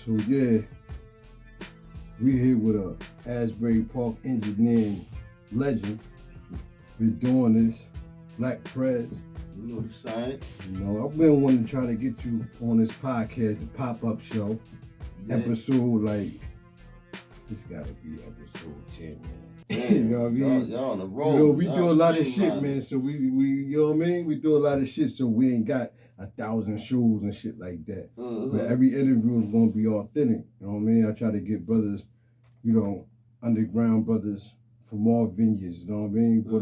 So yeah, we here with a Asbury Park engineering legend. Been doing this, Blac Prez. You know the sign. You know, I've been wanting to try to get you on this podcast, the Popup Show. Yeah. Episode it's gotta be episode 10, man. Damn, you know what I mean? Y'all on the road. You know, we do a lot of shit, man. So we you know what I mean? We do a lot of shit, so we ain't got 1,000 shows and shit like that. Mm-hmm. But every interview is gonna be authentic. You know what I mean? I try to get brothers, you know, underground brothers from all venues, you know what I mean? But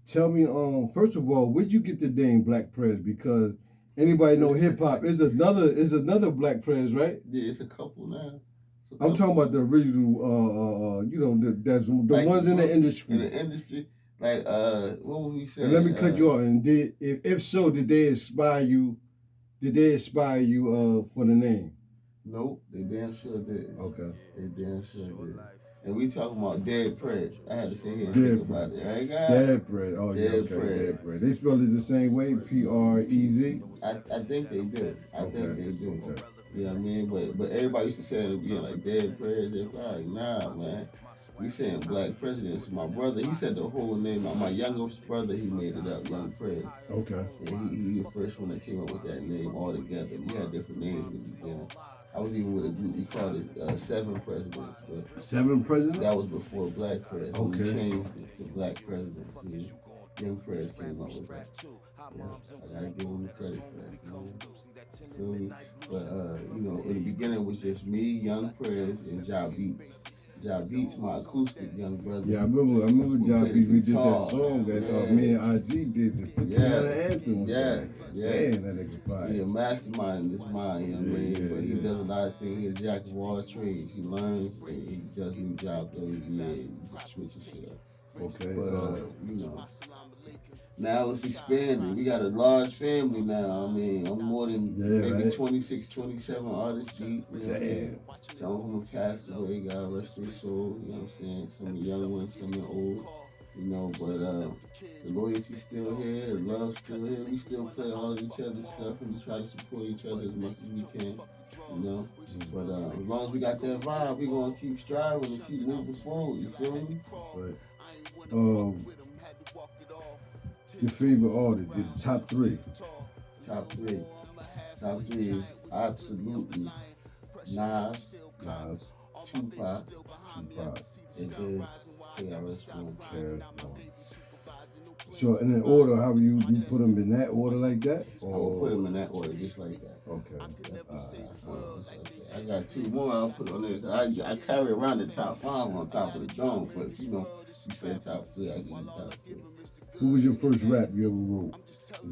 tell me, first of all, where'd you get the name Blac Prez? Because anybody know hip hop is another Blac Prez, right? Yeah, it's a couple now. I'm talking about the original, you know, that's the like ones in the industry. In the industry, like what would we say? And let me cut you off. And if so, did they inspire you? Did they inspire you for the name? Nope, they damn sure did. Okay. They damn sure did. And we talking about Dead Prez. I had to sit here and think about it. Right, guys? Dead Prez. Oh, yeah, okay. Dead Prez. They spell it the same way, P-R-E-Z? I think they do. I think they do. Okay. You know what I mean? But everybody used to say it again, like Dead Prez. They're like, nah, man. We saying Black Presidents. My brother, he said the whole name. My youngest brother, he made it up, Young Prez. Okay. And he the first one that came up with that name altogether. We had different names in the beginning. I was even with a group, we called it 7 Presidents. But 7 Presidents? that was before Blac Prez. Okay. We changed it to Black Presidents. Yeah. Young Prez came up with that. Yeah. I gotta give him the credit for that. You know? Feel me? But, you know, in the beginning it was just me, Young Prez, and Ja Beats. Ja Beats, my acoustic young brother. Yeah, I remember Ja Beats. We did that song that me and IG did. The anthem. Yeah. Man, that nigga fire. He's a mastermind in his mind, you know what I mean? But he does a lot of things. He's a jack of all trades. He learns and he does new jobs every day. He just switches it up. Okay. But, you know, now it's expanding. We got a large family now. I mean, I'm more than maybe 26, 27 artists deep. You know what I mean? Some of them have passed away. God rest their soul. You know what I'm saying? Some of the young ones, some of the old. You know, but the loyalty's still here, the love's still here. We still play all of each other's stuff and we try to support each other as much as we can. You know? But as long as we got that vibe, we're going to keep striving and keep moving forward. You feel me? That's right. Your favorite artist, the top 3? Top 3. Top 3 is absolutely Nas, Tupac, and then KRS-One. So in an order, how you put them in that order like that? Or? I will put them in that order, just like that. Okay. I got 2 more I'll put on there. I carry around the top 5 on top of the dome, but you know, you said top 3, I give you top 3. Who was your first rap you ever wrote?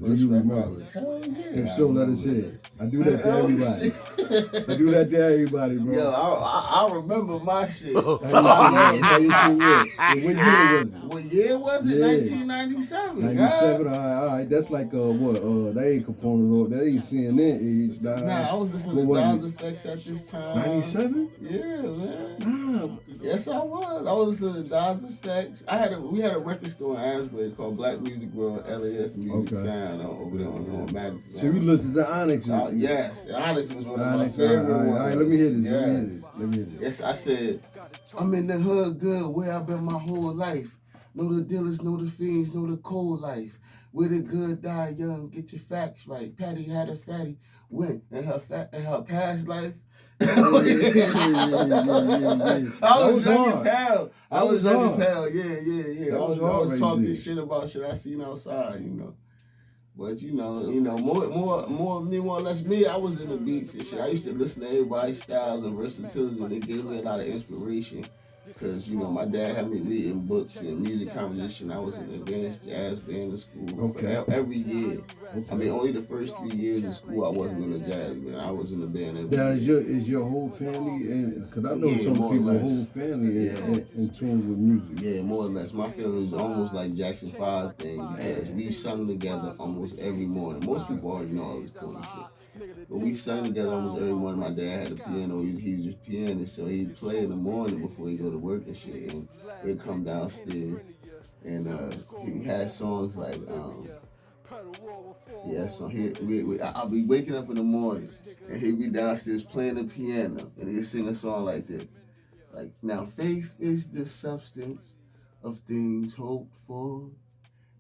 Do you remember? If so, let us hear it. I do that to everybody. I do that to everybody, bro. Yo, I remember my shit. What year was it? What year was it? 1997. 97. All right. That's like what? That ain't Capone Road. That ain't CNN age. Nah, I was listening to Daz Effects at this time. 97? Yeah, man. Yes, I was. I was listening to Daz Effects. We had a record store in Asbury called Black Music World, LAS Music Sound over there on Madison. So you listened to Onyx? Yes, Onyx was one of my favorite ones. All right, let me hear this. Let me hear this. Yes, I said, I'm in the hood good, where I've been my whole life. Know the dealers, know the fiends, know the cold life. Where the good die young, get your facts right. Patty had a fatty, went in her past life. I was young as hell. I was talking shit about shit I seen outside, you know. But you know, more or less me. I was in the beats and shit. I used to listen to everybody's styles and versatility, and it gave me a lot of inspiration. Because, you know, my dad had me reading books and music composition. I was in advanced jazz band in school every year. I mean, only the first 3 years in school I wasn't in the jazz band. I was in the band every year. Now, is your whole family, because I know some people, whole family in tune with music. Yeah, more or less. My family is almost like Jackson 5 thing because we sung together almost every morning. Most people already know all this cool shit. But we sang together almost every morning. My dad had a piano. He's just pianist, so he'd play in the morning before he go to work and shit. And he'd come downstairs, and he had songs like Yeah, so I'll be waking up in the morning, and he'll be downstairs playing the piano, and he'll sing a song like this. Like, now faith is the substance of things hoped for,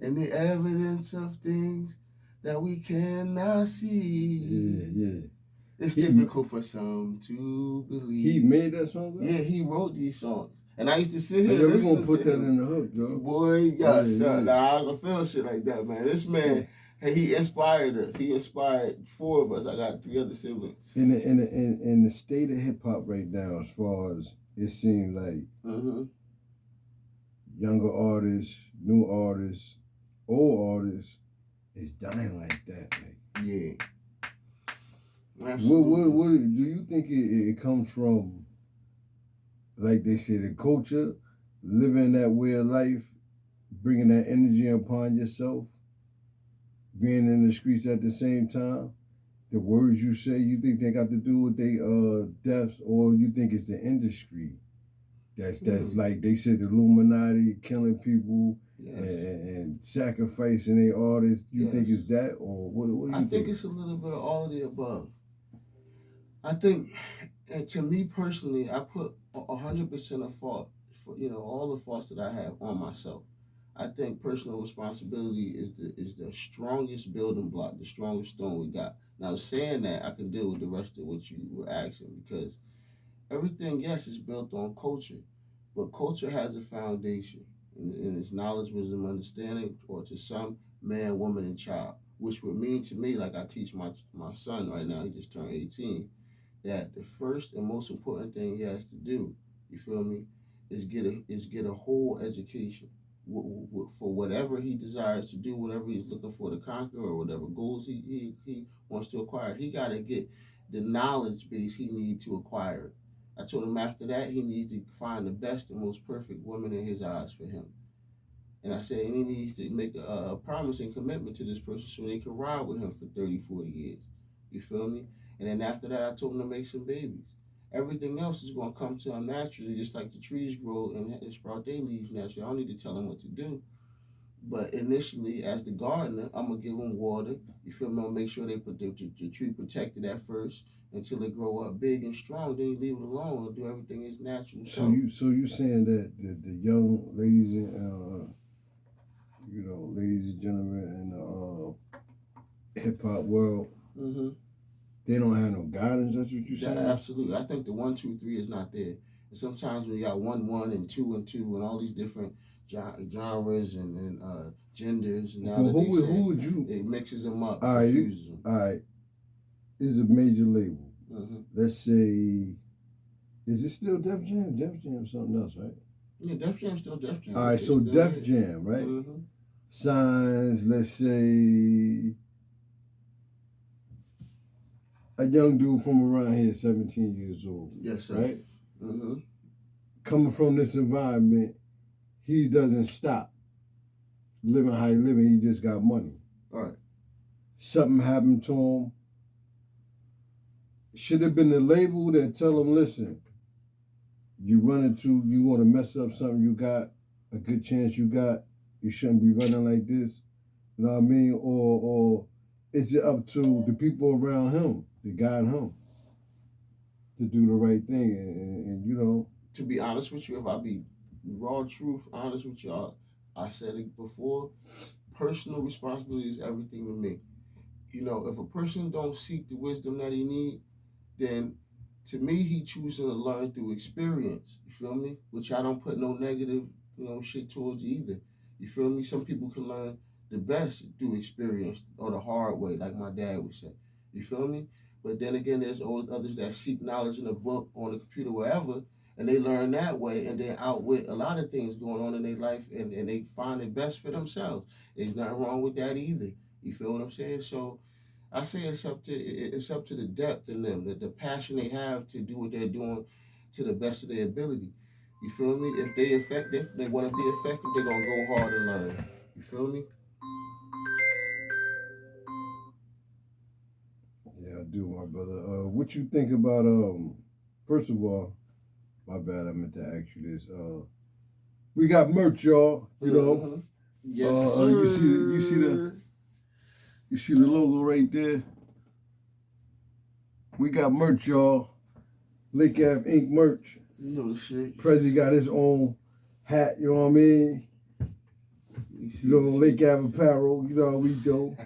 and the evidence of things that we cannot see. Yeah. It's difficult for some to believe. He made that song? Though? Yeah, he wrote these songs. And I used to sit here and we're going to put that him. in the hook, though. Boy, yes, sir. Nah, I don't feel shit like that, man. This man, hey, he inspired us. He inspired 4 of us. I got 3 other siblings. In the state of hip-hop right now, as far as it seems like younger artists, new artists, old artists, is dying like that. Like. Yeah. Absolutely. What do you think it comes from, like they say, the culture, living that way of life, bringing that energy upon yourself, being in the streets at the same time? The words you say, you think they got to do with their deaths, or you think it's the industry that's like they said, the Illuminati killing people and sacrificing their artists? You think it's that, or what do you think? I think it's a little bit of all of the above. I think, and to me personally, I put 100% of fault for all the faults that I have on myself. I think personal responsibility is the strongest building block, the strongest stone we got. Now, saying that, I can deal with the rest of what you were asking, because everything, yes, is built on culture, but culture has a foundation, and it's knowledge, wisdom, understanding, or to some, man, woman, and child, which would mean to me, like I teach my son right now, he just turned 18, that the first and most important thing he has to do, you feel me, is get a whole education for whatever he desires to do, whatever he's looking for to conquer, or whatever goals he wants to acquire. He got to get the knowledge base he needs to acquire it. I told him after that he needs to find the best and most perfect woman in his eyes for him. And I said, and he needs to make a promise and commitment to this person so they can ride with him for 30, 40 years. You feel me? And then after that, I told him to make some babies. Everything else is going to come to him naturally, just like the trees grow and sprout their leaves naturally. I don't need to tell him what to do. But initially, as the gardener, I'm going to give them water. You feel me? I'm going to make sure they put the tree protected at first until they grow up big and strong. Then you leave it alone and do everything is natural. So you saying that the young ladies and ladies and gentlemen in the hip hop world, they don't have no guidance. That's what you're saying? Absolutely. I think the 1, 2, 3 is not there. And sometimes when you got 1, 1 and 2 and 2 and all these different genres and genders, now who would you? It mixes them up, confuses them. All right. It's a major label. Let's say, is it still Def Jam? Def Jam something else, right? Yeah, Def Jam's still Def Jam. All right, so Def Jam, right? Signs, let's say, a young dude from around here, 17 years old. Yes, sir. Right? Coming from this environment, he doesn't stop living how he living. He just got money. All right. Something happened to him. Should have been the label that tell him, listen, you want to mess up something you got, a good chance you got, you shouldn't be running like this. You know what I mean? Or is it up to the people around him to guide him to do the right thing? And to be honest with you, if I be raw truth, honest with y'all, I said it before, personal responsibility is everything to me. If a person don't seek the wisdom that he need, then to me, he choosing to learn through experience. You feel me? Which I don't put no negative, shit towards either. You feel me? Some people can learn the best through experience or the hard way, like my dad would say. You feel me? But then again, there's others that seek knowledge in a book, on the computer, wherever, and they learn that way and then outwit a lot of things going on in their life and they find it best for themselves. There's nothing wrong with that either. You feel what I'm saying? So I say it's up to the depth in them, the passion they have to do what they're doing to the best of their ability. You feel me? If they want to be effective, they're going to go hard and learn. You feel me? Yeah, I do, my brother. What you think about, first of all, my bad, I meant to ask you this. We got merch, y'all. Yes, sir. You see You see the logo right there? We got merch, y'all. Lake Ave Inc. merch. You know the shit. Prezzi got his own hat, you know what I mean? You know, Lake Ave apparel, you know how we do.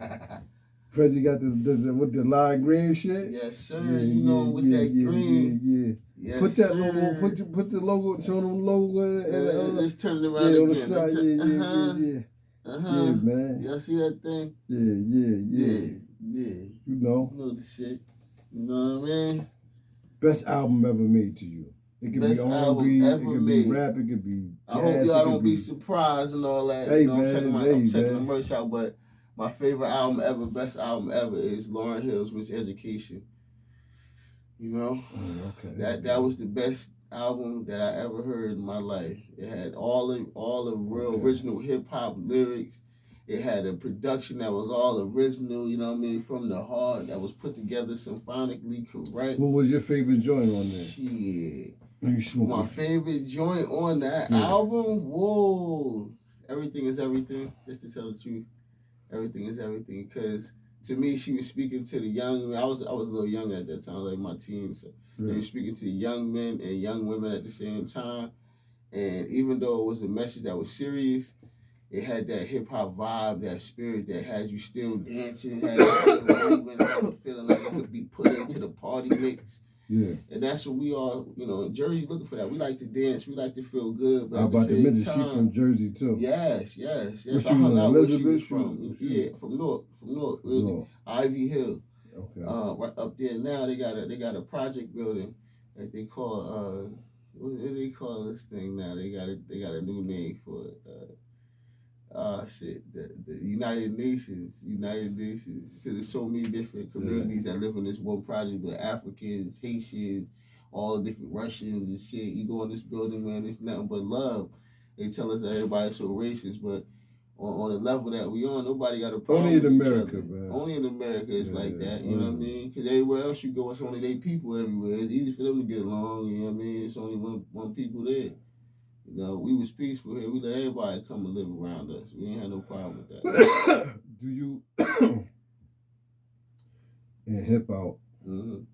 Prezzi got the with the lime green shit. Yes, sir. You know with that green. Yeah. Yes, put that logo. Put the logo. Show them the logo. Let's turn it around again. On the side. Yeah, man. Y'all see that thing? Yeah. You know the shit. You know what I mean? Best album ever made to you. It could be R&B, it could be rap, it could be jazz. I hope y'all don't be surprised and all that. Hey, you know, man, I'm checking the merch out, but my favorite album ever, best album ever is Lauryn Hill's Miseducation. You know? Okay. That was the best album that I ever heard in my life. It had all the real original hip hop lyrics. It had a production that was all original, you know what I mean, from the heart, that was put together symphonically correct. What was your favorite joint on there? Shit. My favorite joint on that album? Whoa. Everything is everything, just to tell the truth. Everything is everything. Because to me, she was speaking to the young, I was a little young at that time, like my teens. So they were speaking to young men and young women at the same time. And even though it was a message that was serious, it had that hip hop vibe, that spirit that had you still dancing, had you moving, had you feeling like it could be put into the party mix. Yeah. And that's what we are, you know, in Jersey looking for that. We like to dance, we like to feel good. But I'm about to admit, she's from Jersey too. Yes. Where she was from? Yeah, from North, really. North. Ivy Hill. Okay. Right up there now, they got a project building that they call what do they call this thing now? They got a new name for it. The United Nations, because there's so many different communities that live in this one project, with Africans, Haitians, all the different Russians and shit. You go in this building, man, it's nothing but love. They tell us that everybody's so racist, but on the level that we on, nobody got a problem. Only in America, man. Only in America it's like that, you know what I mean? Because everywhere else you go, it's only they people everywhere. It's easy for them to get along, you know what I mean? It's only one people there. You know, we was peaceful here. We let everybody come and live around us. We ain't had no problem with that. Do you, in hip hop, you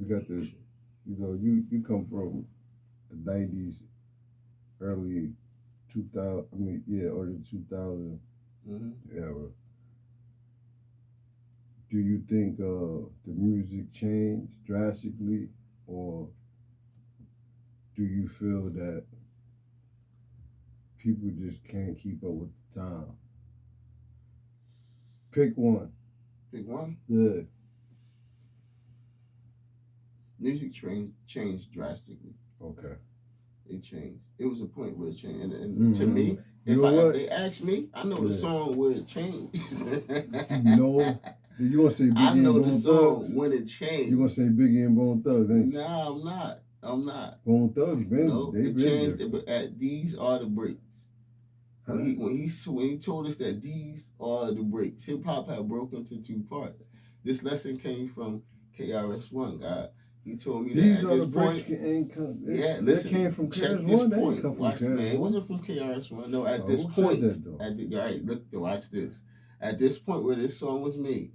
got this, you know, you come from the 90s, early 2000, early 2000 era. Do you think the music changed drastically, or do you feel that people just can't keep up with the time? Pick one. Pick one? Yeah. Music changed drastically. Okay. It changed. It was a point where it changed. And to me, if they ask me, I know the song where it changed. No. You gonna say Biggie I know and the Bone song Thugs? when it changed. You gonna say Biggie and Bone Thugs, ain't you? Nah, I'm not. Bone Thugs, man. No, it changed it, but these are the breaks. When he told us that these are the breaks, hip hop had broken into two parts. This lesson came from KRS-One, God. He told me these that are at the this breaks. point. Listen, that came from KRS-One. They didn't come from KRS-One. It wasn't from KRS-One. No, at this point. Watch this. At this point where this song was made,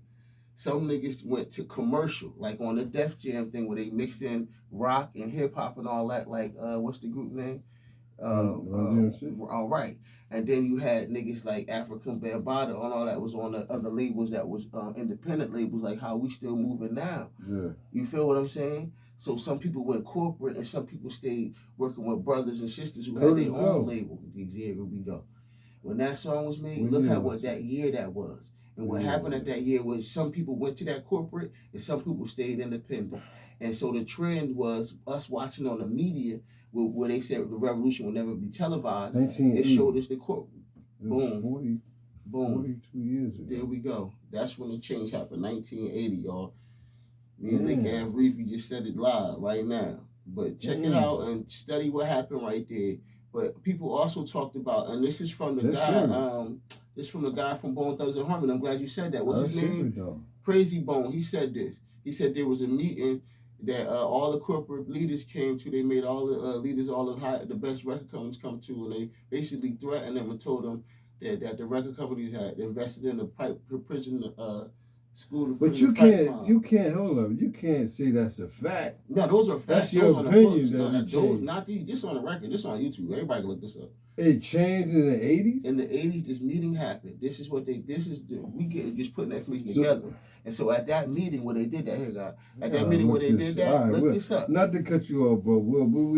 some niggas went to commercial, like on the Def Jam thing, where they mixed in rock and hip hop and all that. Like, what's the group name? All right. And then you had niggas like African Bambaataa and all that was on the other labels that was independent labels, like How We Still Moving Now. Yeah. You feel what I'm saying? So some people went corporate and some people stayed working with brothers and sisters who had their own label. Here we go. When that song was made, look at what that year that was. And what happened at that year was some people went to that corporate and some people stayed independent. And so the trend was us watching on the media where they said the revolution will never be televised. It showed us the corporate. Boom. 42 years ago. There we go. That's when the change happened, 1980, y'all. Me and Lake Ave Reefy just said it live right now. But check it out and study what happened right there. But people also talked about, and this is from the guy from Bone Thugs and Harmony. I'm glad you said that. What's his name? Crazy Bone. He said this. He said there was a meeting that all the corporate leaders came to. They made all the leaders, all of the best record companies come to, and they basically threatened them and told them, that the record companies had invested in the prison school. But you can't hold up. You can't say that's a fact. No, those are facts. That's your opinion. Not these. This on the record. This on YouTube. Everybody can look this up. It changed in the 80s? In the 80s, this meeting happened. We just putting that information together. And so at that meeting where they did that, here, guys, at that meeting where they did that, look this up. Not to cut you off, but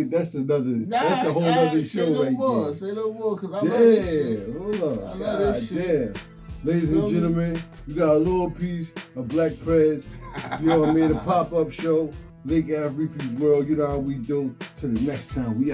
that's that's a whole other show right there. Say no more, because I love this shit. Hold on. I love this shit. Damn. Ladies and gentlemen, you got a little piece of Blac Prez. You know what I mean? The Popup Show, Lake Ave Reefy's World. You know how we do. Till the next time, we out.